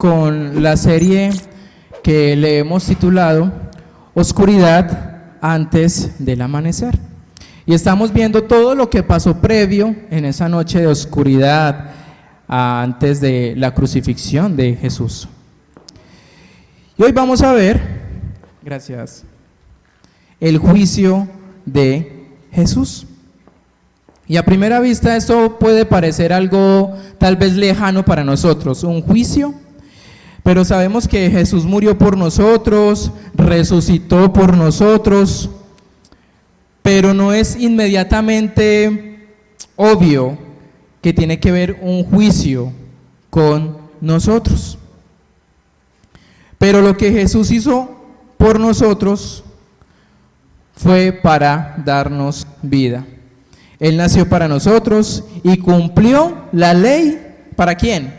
Con la serie que le hemos titulado Oscuridad antes del amanecer. Y estamos viendo todo lo que pasó previo en esa noche de oscuridad antes de la crucifixión de Jesús. Y hoy vamos a ver, gracias, el juicio de Jesús. Y a primera vista esto puede parecer algo tal vez lejano para nosotros, un juicio. Pero sabemos que Jesús murió por nosotros, resucitó por nosotros, pero no es inmediatamente obvio que tiene que ver un juicio con nosotros. Pero lo que Jesús hizo por nosotros fue para darnos vida. Él nació para nosotros y cumplió la ley. ¿Para quién?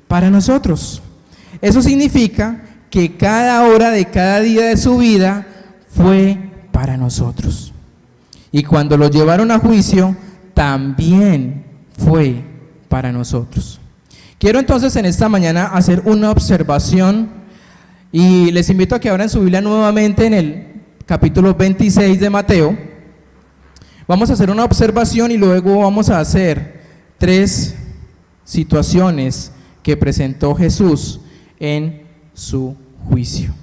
Para nosotros. Eso significa que cada hora de cada día de su vida fue para nosotros. Y cuando lo llevaron a juicio, también fue para nosotros. Quiero entonces en esta mañana hacer una observación y les invito a que abran su Biblia nuevamente en el capítulo 26 de Mateo. Vamos a hacer una observación y luego vamos a hacer 3 situaciones que presentó Jesús en su juicio.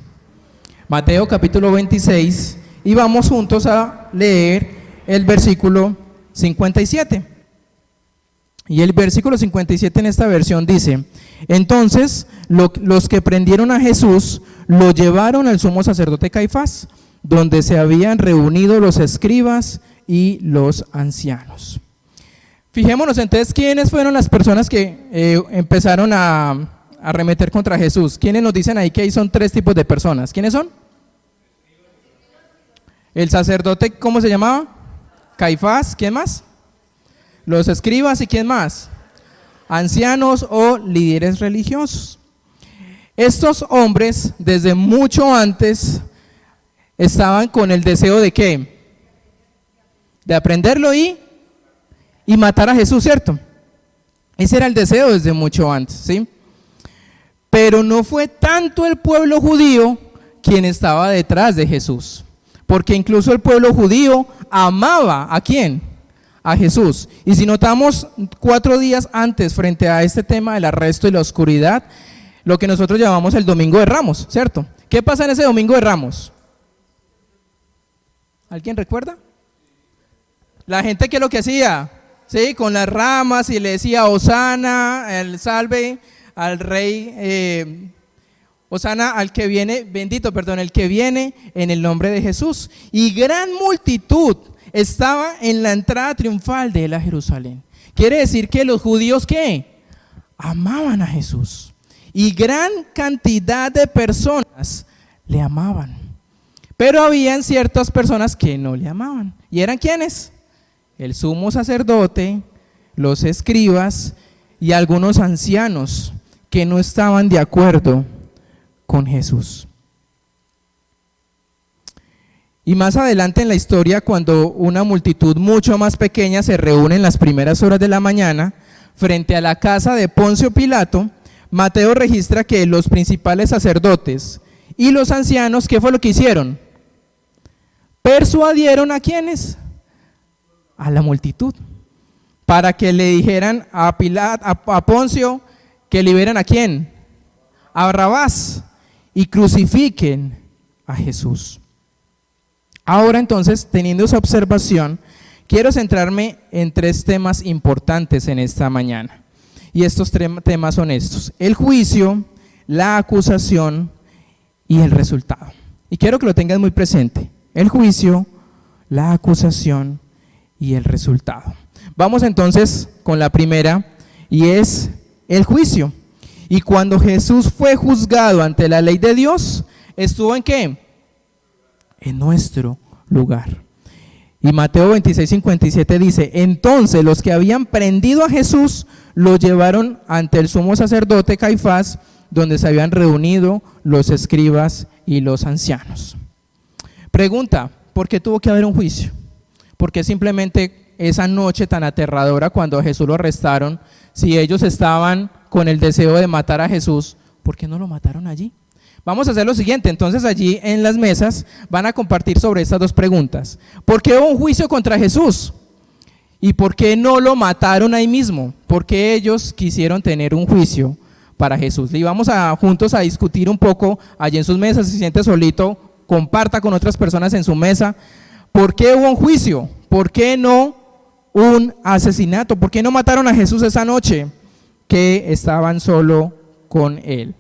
Mateo capítulo 26 y vamos juntos a leer el versículo 57. Y el versículo 57 en esta versión dice: entonces los que prendieron a Jesús lo llevaron al sumo sacerdote Caifás, donde se habían reunido los escribas y los ancianos. Fijémonos entonces quiénes fueron las personas que empezaron a arremeter contra Jesús. ¿Quiénes nos dicen ahí que ahí son 3 tipos de personas? ¿Quiénes son? El sacerdote, ¿cómo se llamaba? Caifás. ¿Quién más? Los escribas. ¿Y quién más? Ancianos o líderes religiosos. Estos hombres desde mucho antes estaban con el deseo de ¿qué? De aprenderlo y matar a Jesús, ¿cierto? Ese era el deseo desde mucho antes, ¿sí? Pero no fue tanto el pueblo judío quien estaba detrás de Jesús, porque incluso el pueblo judío amaba ¿a quién? A Jesús. Y si notamos 4 días antes frente a este tema del arresto y la oscuridad, lo que nosotros llamamos el Domingo de Ramos, ¿cierto? ¿Qué pasa en ese Domingo de Ramos? ¿Alguien recuerda? La gente, ¿qué es lo que hacía? Sí, con las ramas y le decía Hosana, el salve al rey, Hosana al que viene, bendito, perdón, el que viene en el nombre de Jesús. Y gran multitud estaba en la entrada triunfal de él a Jerusalén. Quiere decir que los judíos, ¿qué? Amaban a Jesús. Y gran cantidad de personas le amaban. Pero habían ciertas personas que no le amaban. ¿Y eran quiénes? El sumo sacerdote, los escribas y algunos ancianos que no estaban de acuerdo con Jesús. Y más adelante en la historia, cuando una multitud mucho más pequeña se reúne en las primeras horas de la mañana frente a la casa de Poncio Pilato, Mateo registra que los principales sacerdotes y los ancianos, ¿qué fue lo que hicieron? Persuadieron ¿a quiénes? A la multitud, para que le dijeran a Poncio que liberan ¿a quién? A Barrabás y crucifiquen a Jesús. Ahora entonces, teniendo esa observación, quiero centrarme en 3 temas importantes en esta mañana. Y estos 3 temas son estos: el juicio, la acusación y el resultado. Y quiero que lo tengas muy presente: el juicio, la acusación y el resultado. Vamos entonces con la primera, y es el juicio. Y cuando Jesús fue juzgado ante la ley de Dios, ¿estuvo en qué? En nuestro lugar. Y Mateo 26:57 dice: entonces los que habían prendido a Jesús lo llevaron ante el sumo sacerdote Caifás, donde se habían reunido los escribas y los ancianos. Pregunta: ¿por qué tuvo que haber un juicio? ¿Por qué simplemente esa noche tan aterradora cuando a Jesús lo arrestaron, si ellos estaban con el deseo de matar a Jesús, ¿por qué no lo mataron allí? Vamos a hacer lo siguiente, entonces allí en las mesas van a compartir sobre estas dos preguntas. ¿Por qué hubo un juicio contra Jesús? ¿Y por qué no lo mataron ahí mismo? ¿Por qué ellos quisieron tener un juicio para Jesús? Y vamos juntos a discutir un poco allí en sus mesas. Si se siente solito, comparta con otras personas en su mesa. ¿Por qué hubo un juicio? ¿Por qué no un asesinato? ¿Por qué no mataron a Jesús esa noche que estaban solo con él?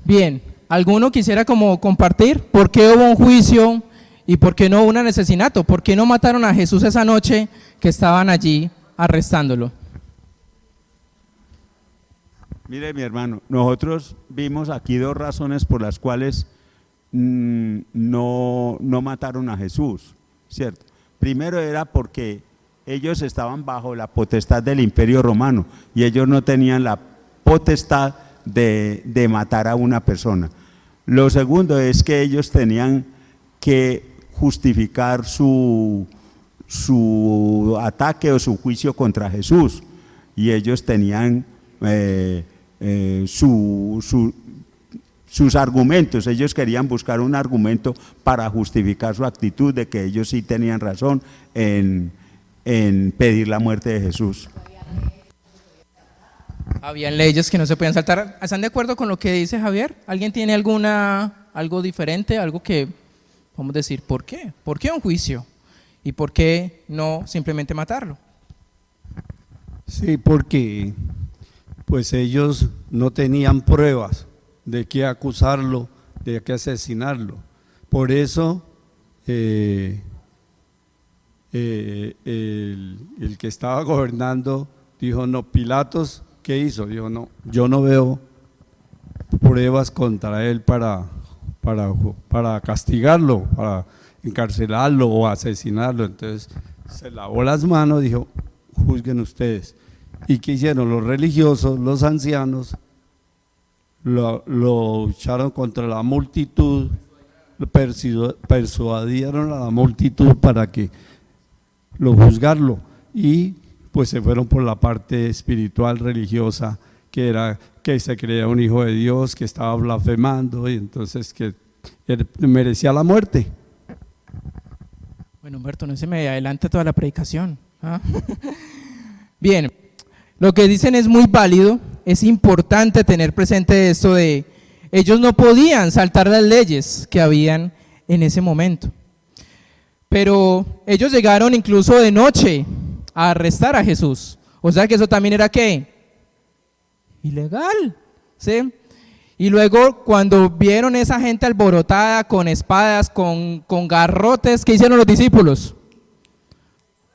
Bien, ¿alguno quisiera como compartir por qué hubo un juicio y por qué no hubo un asesinato? ¿Por qué no mataron a Jesús esa noche que estaban allí arrestándolo? Mire, mi hermano, nosotros vimos aquí dos razones por las cuales no mataron a Jesús, ¿cierto? Primero era porque ellos estaban bajo la potestad del Imperio Romano y ellos no tenían la potestad de matar a una persona. Lo segundo es que ellos tenían que justificar su ataque o su juicio contra Jesús, y ellos tenían sus argumentos. Ellos querían buscar un argumento para justificar su actitud de que ellos sí tenían razón en pedir la muerte de Jesús. Habían leyes que no se podían saltar. ¿Están de acuerdo con lo que dice Javier? ¿Alguien tiene algo diferente, algo que vamos a decir, ¿por qué? ¿Por qué un juicio? ¿Y por qué no simplemente matarlo? Sí, porque pues ellos no tenían pruebas de qué acusarlo, de qué asesinarlo. Por eso el que estaba gobernando dijo, no, Pilatos, ¿qué hizo? Dijo, no, yo no veo pruebas contra él para castigarlo, para encarcelarlo o asesinarlo. Entonces se lavó las manos, dijo, juzguen ustedes. ¿Y qué hicieron? Los religiosos, los ancianos, lo echaron contra la multitud, persuadieron a la multitud para que lo juzgarlo, y pues se fueron por la parte espiritual religiosa, que era que se creía un hijo de Dios, que estaba blasfemando, y entonces que él merecía la muerte. Bueno, Humberto, no se me adelante toda la predicación, ¿ah? Bien, lo que dicen es muy válido. Es importante tener presente esto de ellos no podían saltar las leyes que habían en ese momento, pero ellos llegaron incluso de noche a arrestar a Jesús. O sea que eso también era ¿qué? Ilegal, ¿sí? Y luego cuando vieron esa gente alborotada con espadas, con garrotes, ¿qué hicieron los discípulos?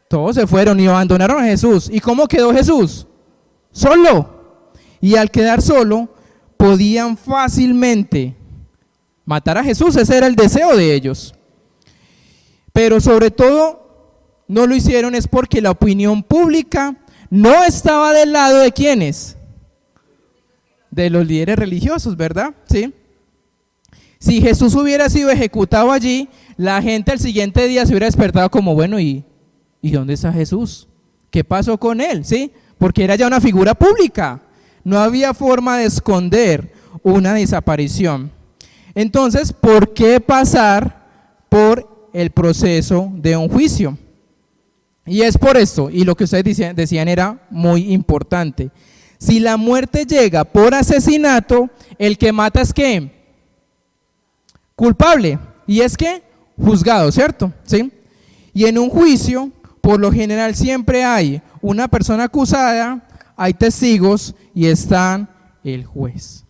Todos se fueron y abandonaron a Jesús. ¿Y cómo quedó Jesús? Solo. Y al quedar solo, podían fácilmente matar a Jesús. Ese era el deseo de ellos. Pero sobre todo, no lo hicieron es porque la opinión pública no estaba del lado de ¿quiénes? De los líderes religiosos, ¿verdad? ¿Sí? Si Jesús hubiera sido ejecutado allí, la gente al siguiente día se hubiera despertado como, bueno, ¿y dónde está Jesús? ¿Qué pasó con él? ¿Sí? Porque era ya una figura pública. No había forma de esconder una desaparición. Entonces, ¿por qué pasar por el proceso de un juicio? Y es por esto, y lo que ustedes decían era muy importante. Si la muerte llega por asesinato, el que mata es ¿qué? Culpable. Y es que juzgado, ¿cierto? ¿Sí? Y en un juicio, por lo general siempre hay una persona acusada, hay testigos y está el juez.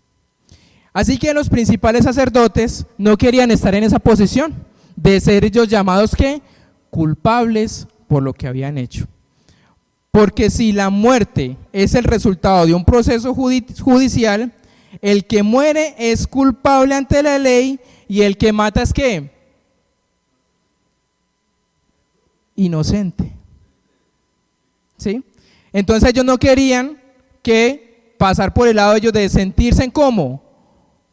Así que los principales sacerdotes no querían estar en esa posición de ser ellos llamados ¿qué? Culpables por lo que habían hecho. Porque si la muerte es el resultado de un proceso judicial, el que muere es culpable ante la ley y el que mata es ¿qué? Inocente. ¿Sí? Entonces ellos no querían que pasar por el lado de ellos de sentirse como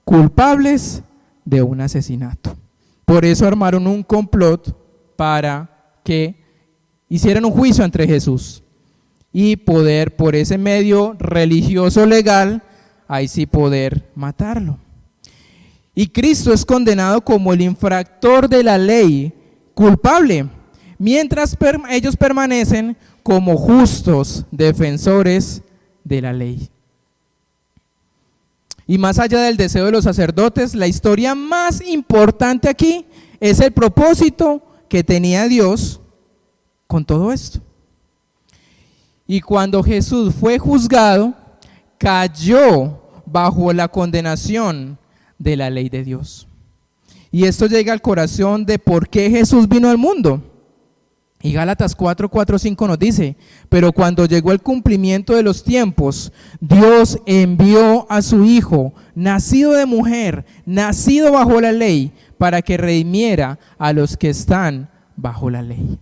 culpables de un asesinato. Por eso armaron un complot para que hicieran un juicio entre Jesús y poder por ese medio religioso legal, ahí sí poder matarlo. Y Cristo es condenado como el infractor de la ley, culpable, mientras ellos permanecen como justos defensores de la ley. Y más allá del deseo de los sacerdotes, la historia más importante aquí es el propósito que tenía Dios con todo esto. Y cuando Jesús fue juzgado, cayó bajo la condenación de la ley de Dios. Y esto llega al corazón de por qué Jesús vino al mundo. Y Gálatas 4:5 nos dice: pero cuando llegó el cumplimiento de los tiempos, Dios envió a su Hijo, nacido de mujer, nacido bajo la ley, para que redimiera a los que están bajo la ley,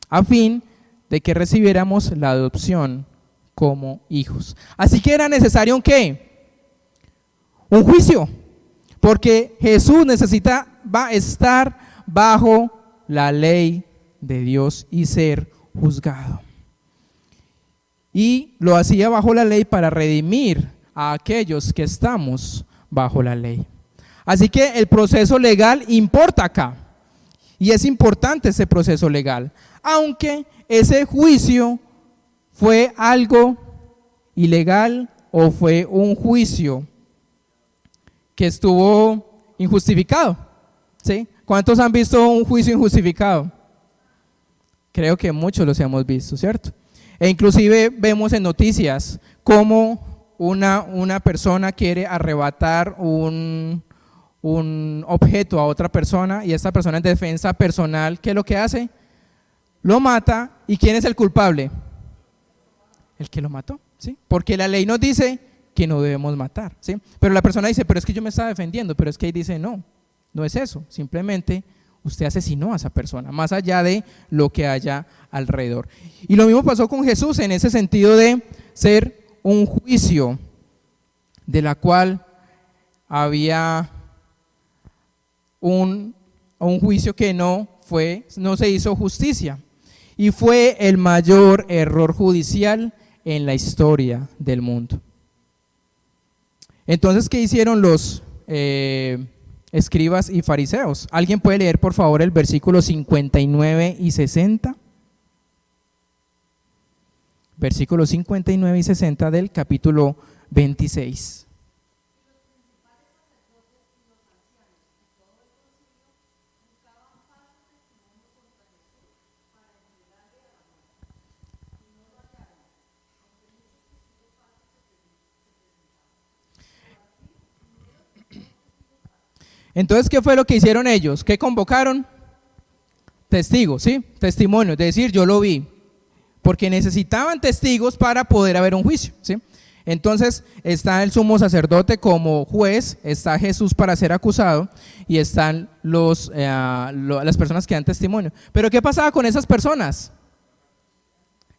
a fin de que recibiéramos la adopción como hijos. Así que era necesario ¿un qué? Un juicio, porque Jesús va a estar bajo la ley de Dios y ser juzgado. Y lo hacía bajo la ley para redimir a aquellos que estamos bajo la ley. Así que el proceso legal importa acá. Y es importante ese proceso legal. Aunque ese juicio fue algo ilegal o fue un juicio que estuvo injustificado. ¿Sí? ¿Cuántos han visto un juicio injustificado? Creo que muchos los hemos visto, ¿cierto? E inclusive vemos en noticias cómo una persona quiere arrebatar un objeto a otra persona y esta persona en defensa personal, ¿qué es lo que hace? Lo mata. ¿Y quién es el culpable? El que lo mató, ¿sí? Porque la ley nos dice que no debemos matar, ¿sí? Pero la persona dice, pero es que yo me estaba defendiendo, pero es que ahí dice, no es eso, simplemente usted asesinó a esa persona, más allá de lo que haya alrededor. Y lo mismo pasó con Jesús en ese sentido de ser un juicio de la cual había un juicio que no se hizo justicia, y fue el mayor error judicial en la historia del mundo. Entonces, ¿qué hicieron los escribas y fariseos? ¿Alguien puede leer por favor el versículo 59 y 60? Versículos 59 y 60 del capítulo 26. Entonces, ¿qué fue lo que hicieron ellos? ¿Qué convocaron? Testigos, ¿sí? Testimonios, de decir, yo lo vi. Porque necesitaban testigos para poder haber un juicio, ¿sí? Entonces, está el sumo sacerdote como juez, está Jesús para ser acusado y están las personas que dan testimonio. Pero ¿qué pasaba con esas personas?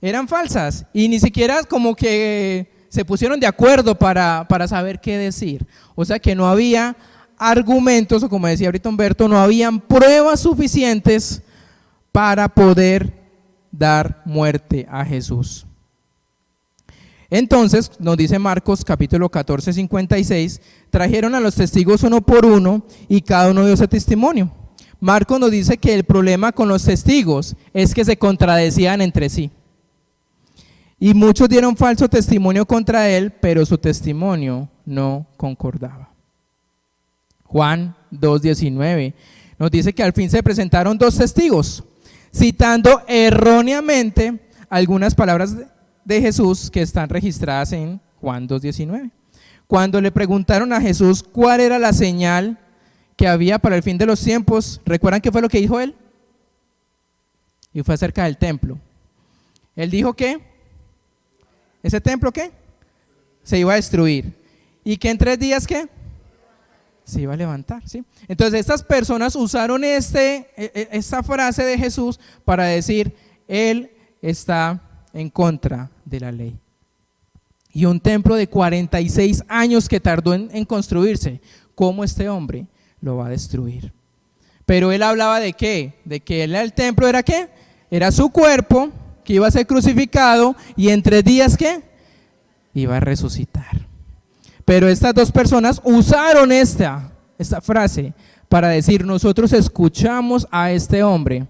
Eran falsas y ni siquiera como que se pusieron de acuerdo para saber qué decir. O sea que no había argumentos, o como decía ahorita Humberto, no habían pruebas suficientes para poder dar muerte a Jesús. Entonces, nos dice Marcos capítulo 14, 56, trajeron a los testigos uno por uno y cada uno dio su testimonio. Marcos nos dice que el problema con los testigos es que se contradecían entre sí. Y muchos dieron falso testimonio contra él, pero su testimonio no concordaba. Juan 2:19 nos dice que al fin se presentaron dos testigos, citando erróneamente algunas palabras de Jesús que están registradas en Juan 2:19. Cuando le preguntaron a Jesús cuál era la señal que había para el fin de los tiempos, ¿recuerdan qué fue lo que dijo él? Y fue acerca del templo. Él dijo que ese templo ¿qué? Se iba a destruir y que en 3 días ¿qué? Se iba a levantar, ¿sí? Entonces estas personas usaron esta frase de Jesús para decir, él está en contra de la ley. Y un templo de 46 años que tardó en construirse, ¿cómo este hombre lo va a destruir? Pero él hablaba de qué, de que el templo era qué, era su cuerpo que iba a ser crucificado y en 3 días, ¿qué? Iba a resucitar. Pero estas dos personas usaron esta frase para decir: nosotros escuchamos a este hombre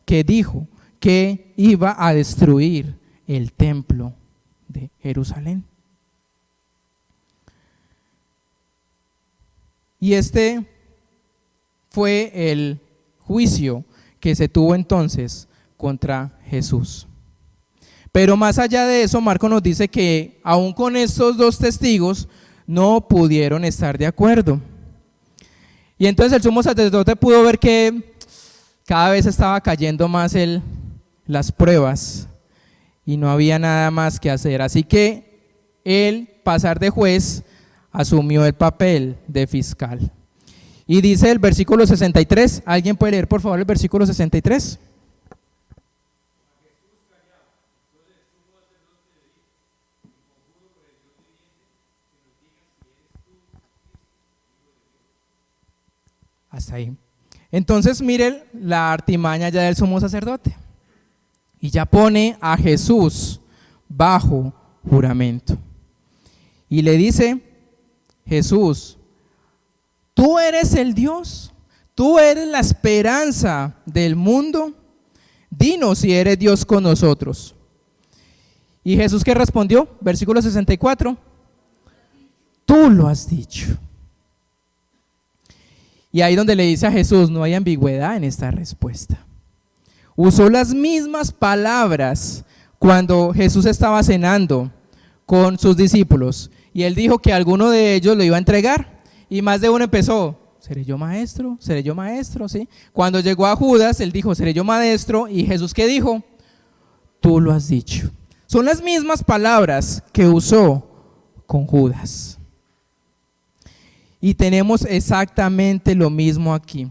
que dijo que iba a destruir el templo de Jerusalén. Y este fue el juicio que se tuvo entonces contra Jesús. Pero más allá de eso, Marcos nos dice que aún con estos dos testigos no pudieron estar de acuerdo. Y entonces el sumo sacerdote pudo ver que cada vez estaba cayendo más las pruebas y no había nada más que hacer. Así que él, pasar de juez, asumió el papel de fiscal. Y dice el versículo 63, ¿alguien puede leer por favor el versículo 63? Hasta ahí. Entonces miren la artimaña ya del sumo sacerdote. Y ya pone a Jesús bajo juramento. Y le dice: Jesús, tú eres el Dios, tú eres la esperanza del mundo, dinos si eres Dios con nosotros. Y Jesús, ¿qué respondió? Versículo 64, tú lo has dicho. Y ahí donde le dice a Jesús, no hay ambigüedad en esta respuesta. Usó las mismas palabras cuando Jesús estaba cenando con sus discípulos y él dijo que alguno de ellos lo iba a entregar y más de uno empezó: ¿seré yo maestro? ¿Seré yo maestro? ¿Sí? Cuando llegó a Judas, él dijo: ¿seré yo maestro? Y Jesús, ¿qué dijo? Tú lo has dicho. Son las mismas palabras que usó con Judas. Y tenemos exactamente lo mismo aquí.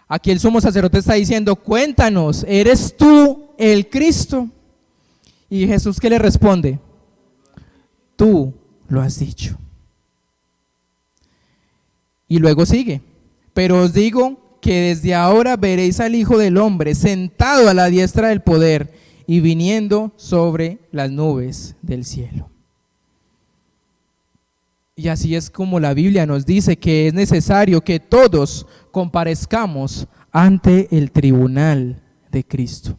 Aquí el sumo sacerdote está diciendo: cuéntanos, ¿eres tú el Cristo? Y Jesús, ¿qué le responde? Tú lo has dicho. Y luego sigue: pero os digo que desde ahora veréis al Hijo del Hombre sentado a la diestra del poder y viniendo sobre las nubes del cielo. Y así es como la Biblia nos dice que es necesario que todos comparezcamos ante el tribunal de Cristo.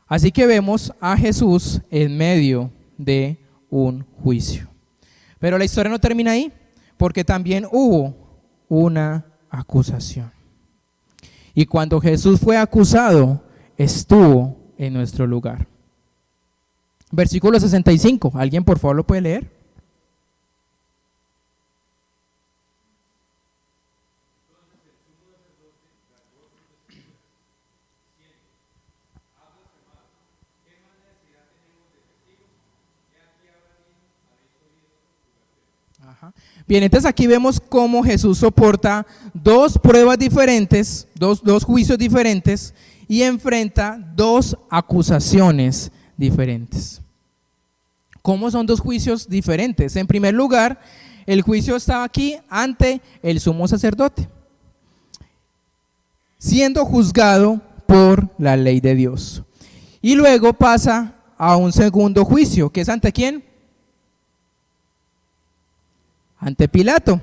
Así que vemos a Jesús en medio de un juicio. Pero la historia no termina ahí, porque también hubo una acusación. Y cuando Jesús fue acusado, estuvo en nuestro lugar. Versículo 65, ¿alguien por favor lo puede leer? Ajá. Bien, entonces aquí vemos cómo Jesús soporta dos pruebas diferentes, dos juicios diferentes y enfrenta dos acusaciones diferentes. ¿Cómo son dos juicios diferentes? En primer lugar, el juicio estaba aquí ante el sumo sacerdote, siendo juzgado por la ley de Dios. Y luego pasa a un segundo juicio, que es ¿ante quién? Ante Pilato.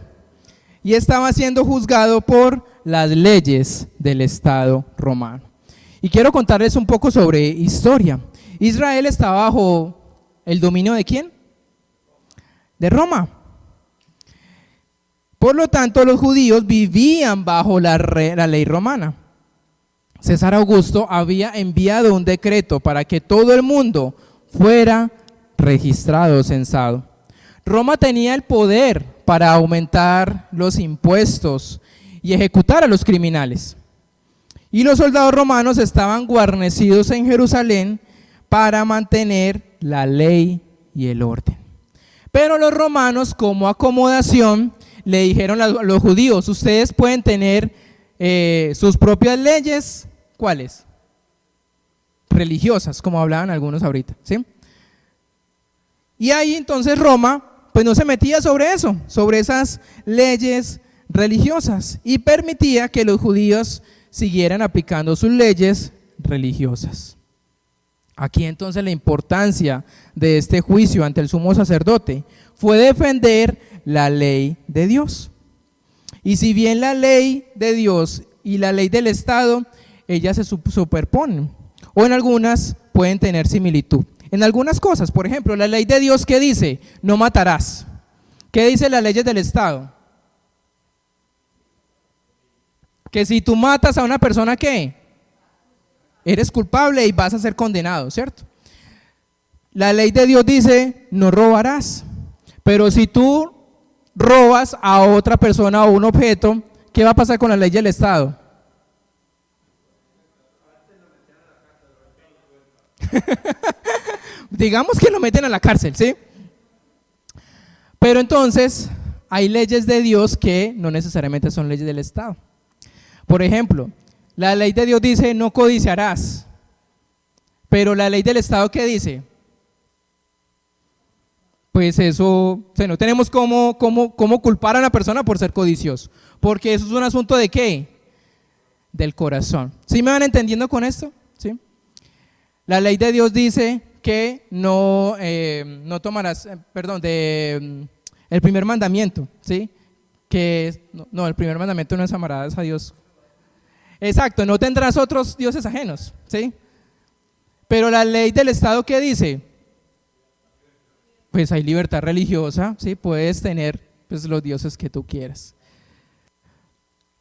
Y estaba siendo juzgado por las leyes del Estado romano. Y quiero contarles un poco sobre historia. Israel estaba bajo el dominio ¿de quién? De Roma. Por lo tanto, los judíos vivían bajo la ley romana. César Augusto había enviado un decreto para que todo el mundo fuera registrado, censado. Roma tenía el poder para aumentar los impuestos y ejecutar a los criminales. Y los soldados romanos estaban guarnecidos en Jerusalén para mantener la ley y el orden. Pero los romanos, como acomodación, le dijeron a los judíos: ustedes pueden tener sus propias leyes. ¿Cuáles? Religiosas, como hablaban algunos ahorita, ¿sí? Y ahí entonces Roma pues no se metía sobre eso, sobre esas leyes religiosas, y permitía que los judíos siguieran aplicando sus leyes religiosas. Aquí entonces la importancia de este juicio ante el sumo sacerdote fue defender la ley de Dios. Y si bien la ley de Dios y la ley del Estado, ellas se superponen, o en algunas pueden tener similitud. En algunas cosas, por ejemplo, la ley de Dios, ¿qué dice? No matarás. ¿Qué dice las leyes del Estado? Que si tú matas a una persona, ¿qué? Eres culpable y vas a ser condenado, ¿cierto? La ley de Dios dice, no robarás. Pero si tú robas a otra persona o un objeto, ¿qué va a pasar con la ley del Estado? Digamos que lo meten a la cárcel, ¿sí? Pero entonces hay leyes de Dios que no necesariamente son leyes del Estado. Por ejemplo, la ley de Dios dice no codiciarás, pero la ley del Estado, ¿qué dice? Pues eso, o sea, no tenemos cómo culpar a una persona por ser codicioso, porque eso es un asunto ¿de qué? Del corazón. ¿Sí me van entendiendo con esto? ¿Sí? La ley de Dios dice que no tomarás, el primer mandamiento, ¿sí? Que no, el primer mandamiento no es amarás a Dios. Exacto, no tendrás otros dioses ajenos, ¿sí? Pero la ley del Estado, ¿qué dice? Pues hay libertad religiosa, ¿sí? Puedes tener pues, los dioses que tú quieras.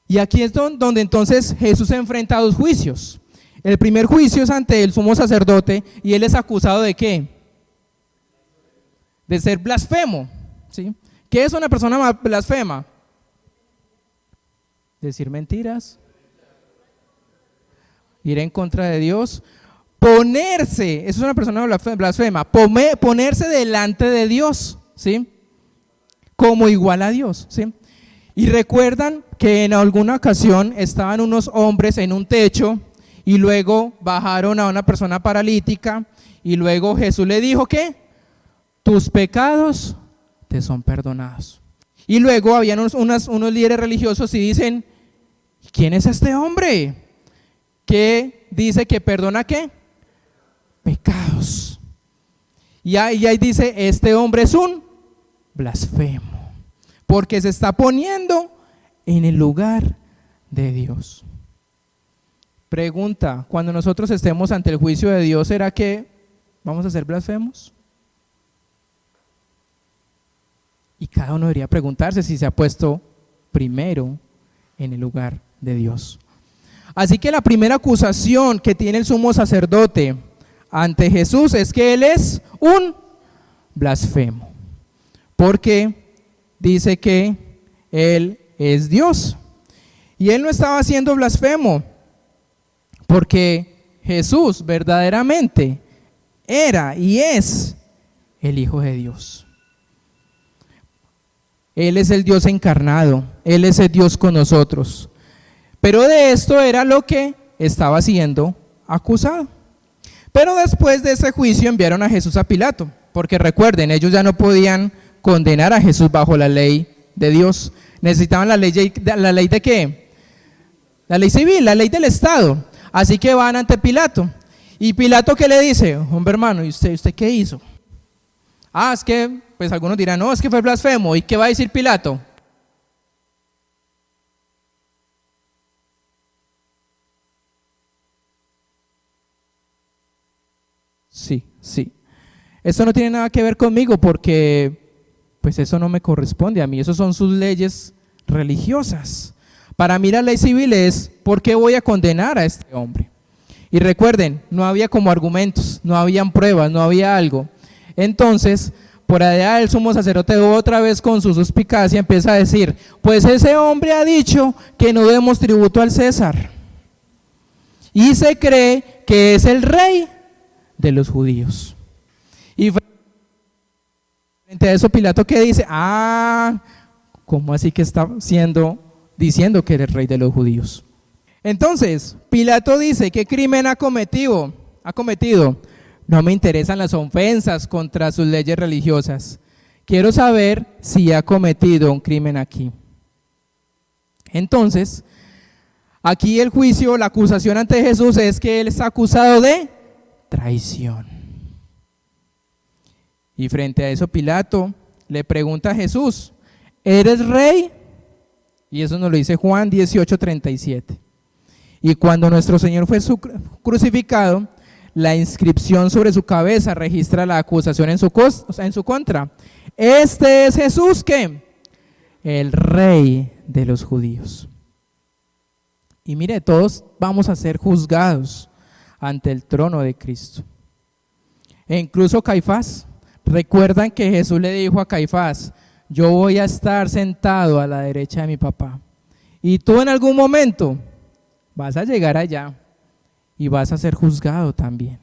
Y aquí es donde entonces Jesús se enfrenta a dos juicios. El primer juicio es ante el sumo sacerdote y él es acusado ¿de qué? De ser blasfemo, ¿sí? ¿Qué es una persona blasfema? Decir mentiras, ir en contra de Dios, ponerse, eso es una persona blasfema, ponerse delante de Dios, ¿sí? Como igual a Dios, ¿sí? Y recuerdan que en alguna ocasión estaban unos hombres en un techo y luego bajaron a una persona paralítica y luego Jesús le dijo ¿qué? Tus pecados te son perdonados. Y luego habían unos líderes religiosos y dicen, ¿quién es este hombre? Que dice que perdona ¿qué? Pecados. Y ahí dice, este hombre es un blasfemo, porque se está poniendo en el lugar de Dios. Pregunta, cuando nosotros estemos ante el juicio de Dios, ¿será que vamos a ser blasfemos? Y cada uno debería preguntarse si se ha puesto primero en el lugar de Dios. Así que la primera acusación que tiene el sumo sacerdote ante Jesús es que él es un blasfemo, porque dice que él es Dios. Y él no estaba siendo blasfemo, porque Jesús verdaderamente era y es el Hijo de Dios. Él es el Dios encarnado, Él es el Dios con nosotros. Pero de esto era lo que estaba siendo acusado. Pero después de ese juicio enviaron a Jesús a Pilato, porque recuerden, ellos ya no podían condenar a Jesús bajo la ley de Dios. Necesitaban la ley de ¿qué? La ley civil, la ley del Estado. Así que van ante Pilato. Y Pilato ¿qué le dice? Hombre hermano, ¿y usted qué hizo? Es que, pues algunos dirán, no, es que fue blasfemo. ¿Y qué va a decir Pilato? Sí. Esto no tiene nada que ver conmigo porque pues eso no me corresponde a mí, eso son sus leyes religiosas. Para mí la ley civil es, ¿por qué voy a condenar a este hombre? Y recuerden, no había como argumentos, no habían pruebas, no había algo. Entonces, por allá el sumo sacerdote otra vez con su suspicacia empieza a decir, pues ese hombre ha dicho que no demos tributo al César y se cree que es el rey de los judíos. Y frente a eso Pilato ¿qué dice? ¿Cómo así que está diciendo que eres rey de los judíos? Entonces Pilato dice, ¿qué crimen ha cometido? No me interesan las ofensas contra sus leyes religiosas, quiero saber si ha cometido un crimen aquí. Entonces Aquí el juicio, la acusación ante Jesús es que él está acusado de traición. Y frente a eso Pilato le pregunta a Jesús, ¿eres rey? Y eso nos lo dice Juan 18:37. Y cuando nuestro Señor fue crucificado, la inscripción sobre su cabeza registra la acusación en su contra. Este es Jesús, ¿qué? El rey de los judíos. Y mire, todos vamos a ser juzgados ante el trono de Cristo. E incluso Caifás, recuerdan que Jesús le dijo a Caifás, yo voy a estar sentado a la derecha de mi papá. Y tú en algún momento vas a llegar allá y vas a ser juzgado también.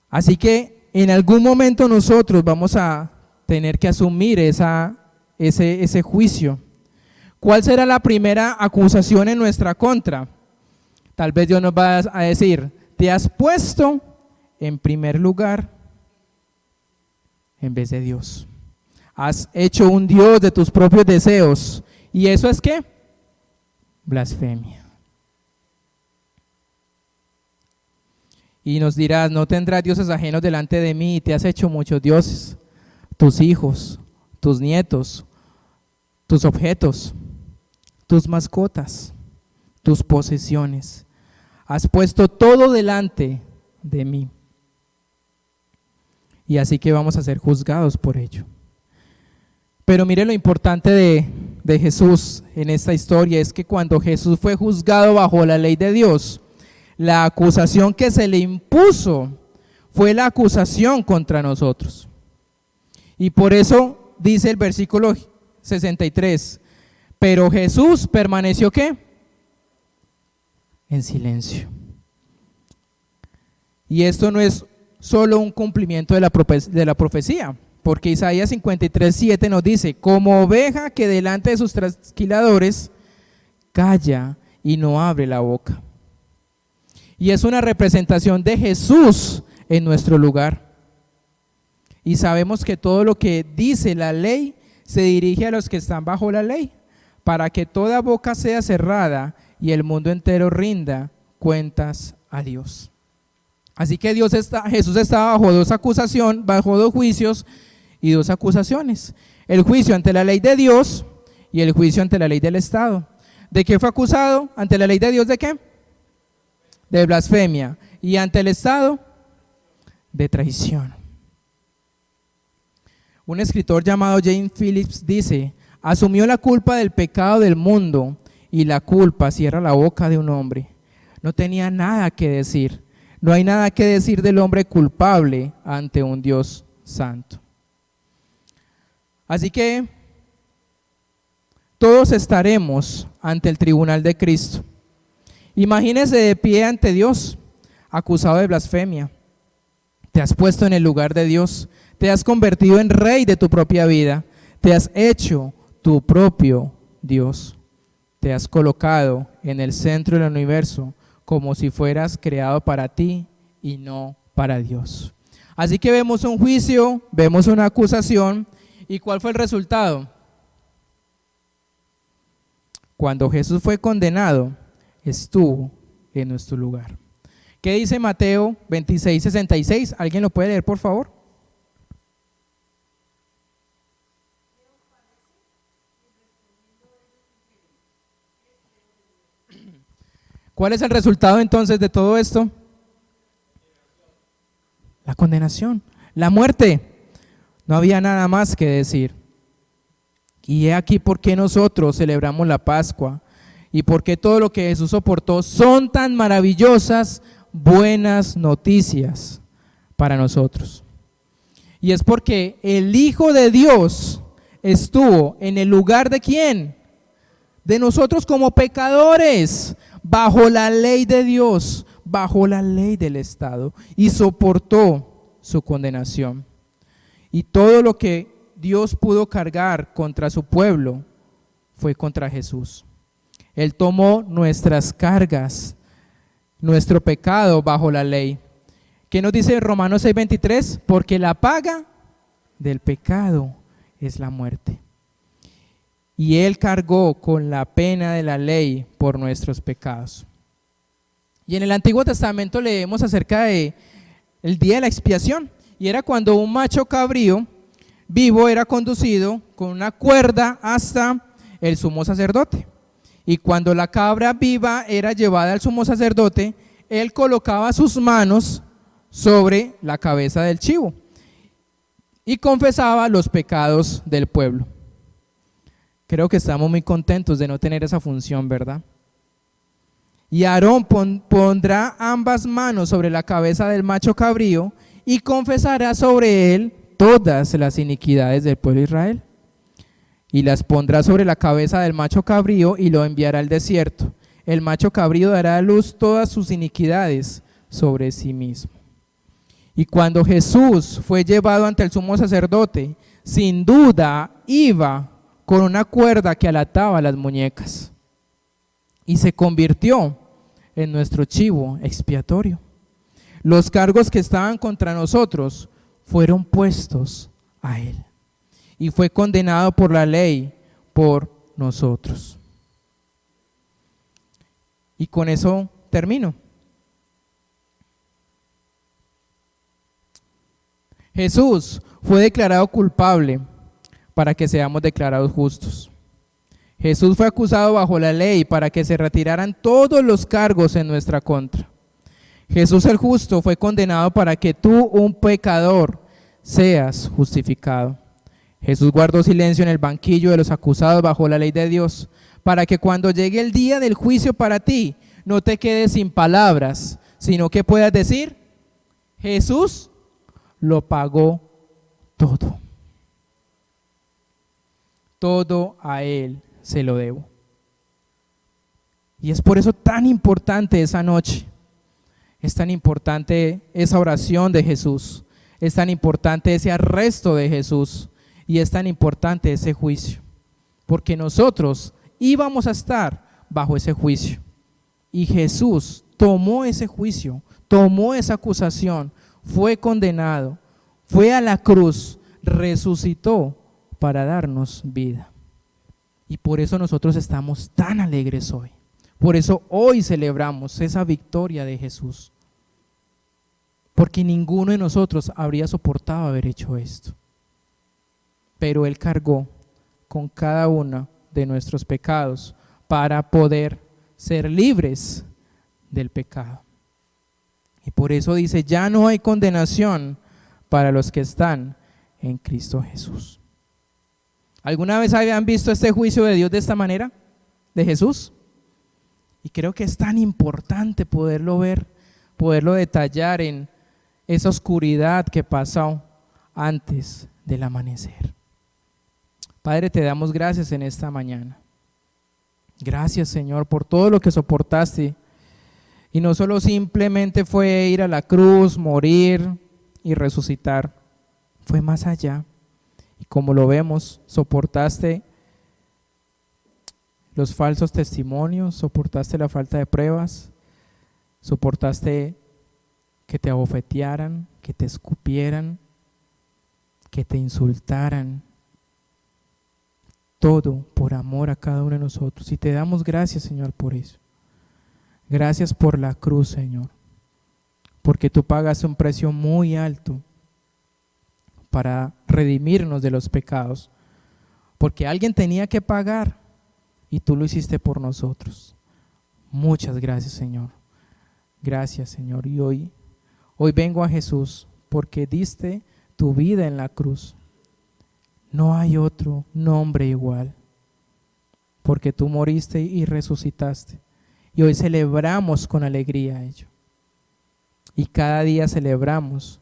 Así que en algún momento nosotros vamos a tener que asumir ese juicio. ¿Cuál será la primera acusación en nuestra contra? Tal vez Dios nos va a decir, te has puesto en primer lugar en vez de Dios. Has hecho un Dios de tus propios deseos. ¿Y eso es qué? Blasfemia. Y nos dirás, no tendrás dioses ajenos delante de mí, y te has hecho muchos dioses, tus hijos, tus nietos, tus objetos, tus mascotas, tus posesiones. Has puesto todo delante de mí. Y así que vamos a ser juzgados por ello. Pero mire lo importante de Jesús en esta historia, es que cuando Jesús fue juzgado bajo la ley de Dios, la acusación que se le impuso fue la acusación contra nosotros. Y por eso dice el versículo 63, pero Jesús permaneció ¿qué? En silencio. Y esto no es solo un cumplimiento de la profecía, porque Isaías 53:7 nos dice, como oveja que delante de sus trasquiladores calla y no abre la boca. Y es una representación de Jesús en nuestro lugar. Y sabemos que todo lo que dice la ley se dirige a los que están bajo la ley, para que toda boca sea cerrada y el mundo entero rinda cuentas a Dios. Así que Jesús estaba bajo bajo dos juicios y dos acusaciones. El juicio ante la ley de Dios y el juicio ante la ley del Estado. ¿De qué fue acusado? Ante la ley de Dios, ¿de qué? De blasfemia. Y ante el Estado, de traición. Un escritor llamado James Phillips dice, asumió la culpa del pecado del mundo y la culpa cierra la boca de un hombre. No tenía nada que decir. No hay nada que decir del hombre culpable ante un Dios santo. Así que todos estaremos ante el tribunal de Cristo. Imagínese de pie ante Dios, acusado de blasfemia. Te has puesto en el lugar de Dios, te has convertido en rey de tu propia vida, te has hecho tu propio Dios, te has colocado en el centro del universo como si fueras creado para ti y no para Dios. Así que vemos un juicio, vemos una acusación, ¿y cuál fue el resultado? Cuando Jesús fue condenado, estuvo en nuestro lugar. ¿Qué dice Mateo 26:66? ¿Alguien lo puede leer, por favor? ¿Cuál es el resultado entonces de todo esto? La condenación, la muerte. No había nada más que decir. Y he aquí por qué nosotros celebramos la Pascua y por qué todo lo que Jesús soportó son tan maravillosas, buenas noticias para nosotros. Y es porque el Hijo de Dios estuvo en el lugar de ¿quién? De nosotros como pecadores, bajo la ley de Dios, bajo la ley del Estado, y soportó su condenación. Y todo lo que Dios pudo cargar contra su pueblo fue contra Jesús. Él tomó nuestras cargas, nuestro pecado bajo la ley. ¿Qué nos dice Romanos 6:23? Porque la paga del pecado es la muerte. y Él cargó con la pena de la ley por nuestros pecados. Y en el Antiguo Testamento leemos acerca de el día de la expiación, y era cuando un macho cabrío vivo era conducido con una cuerda hasta el sumo sacerdote. Y cuando la cabra viva era llevada al sumo sacerdote, él colocaba sus manos sobre la cabeza del chivo y confesaba los pecados del pueblo. Creo que estamos muy contentos de no tener esa función, ¿verdad? Y Aarón pondrá ambas manos sobre la cabeza del macho cabrío y confesará sobre él todas las iniquidades del pueblo de Israel. Y las pondrá sobre la cabeza del macho cabrío y lo enviará al desierto. El macho cabrío dará a luz todas sus iniquidades sobre sí mismo. Y cuando Jesús fue llevado ante el sumo sacerdote, sin duda iba con una cuerda que alataba las muñecas. Y se convirtió en nuestro chivo expiatorio. Los cargos que estaban contra nosotros fueron puestos a él. Y fue condenado por la ley por nosotros. Y con eso termino. Jesús fue declarado culpable para que seamos declarados justos. Jesús fue acusado bajo la ley para que se retiraran todos los cargos en nuestra contra. Jesús el justo fue condenado para que tú, un pecador, seas justificado. Jesús guardó silencio en el banquillo de los acusados bajo la ley de Dios, para que cuando llegue el día del juicio para ti, no te quedes sin palabras, sino que puedas decir: Jesús lo pagó todo. Todo a Él se lo debo. Y es por eso tan importante esa noche, es tan importante esa oración de Jesús, es tan importante ese arresto de Jesús y es tan importante ese juicio, porque nosotros íbamos a estar bajo ese juicio y Jesús tomó ese juicio, tomó esa acusación, fue condenado, fue a la cruz, resucitó para darnos vida. Y por eso nosotros estamos tan alegres hoy. Por eso hoy celebramos esa victoria de Jesús. Porque ninguno de nosotros habría soportado haber hecho esto. Pero Él cargó con cada uno de nuestros pecados para poder ser libres del pecado. Y por eso dice: ya no hay condenación para los que están en Cristo Jesús. ¿Alguna vez habían visto este juicio de Dios de esta manera? ¿De Jesús? Y creo que es tan importante poderlo ver, poderlo detallar en esa oscuridad que pasó antes del amanecer. Padre, te damos gracias en esta mañana. Gracias, Señor, por todo lo que soportaste. Y no solo simplemente fue ir a la cruz, morir y resucitar, fue más allá. Y como lo vemos, soportaste los falsos testimonios, soportaste la falta de pruebas, soportaste que te abofetearan, que te escupieran, que te insultaran. Todo por amor a cada uno de nosotros. Y te damos gracias, Señor, por eso. Gracias por la cruz, Señor, porque tú pagaste un precio muy alto para redimirnos de los pecados, porque alguien tenía que pagar y tú lo hiciste por nosotros. Muchas gracias, Señor. Gracias, Señor. Y hoy vengo a Jesús porque diste tu vida en la cruz. No hay otro nombre igual, porque tú moriste y resucitaste. Y hoy celebramos con alegría ello. Y cada día celebramos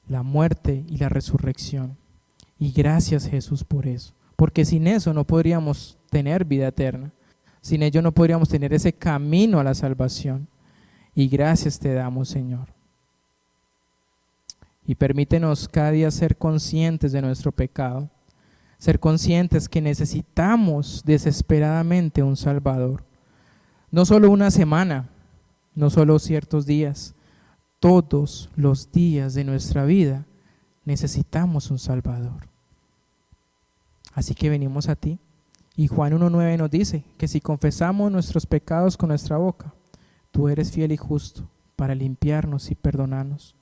la muerte y la resurrección. Y gracias, Jesús, por eso. Porque sin eso no podríamos tener vida eterna. Sin ello no podríamos tener ese camino a la salvación. Y gracias te damos, Señor. Y permítenos cada día ser conscientes de nuestro pecado. Ser conscientes que necesitamos desesperadamente un Salvador. No solo una semana, no solo ciertos días, todos los días de nuestra vida necesitamos un Salvador. Así que venimos a ti Y Juan 1:9 nos dice que si confesamos nuestros pecados con nuestra boca, tú eres fiel y justo para limpiarnos y perdonarnos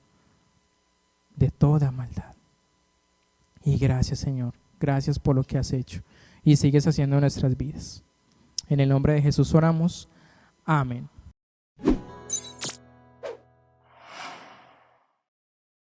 de toda maldad. Y gracias, Señor, gracias por lo que has hecho y sigues haciendo en nuestras vidas. En el nombre de Jesús oramos. Amén.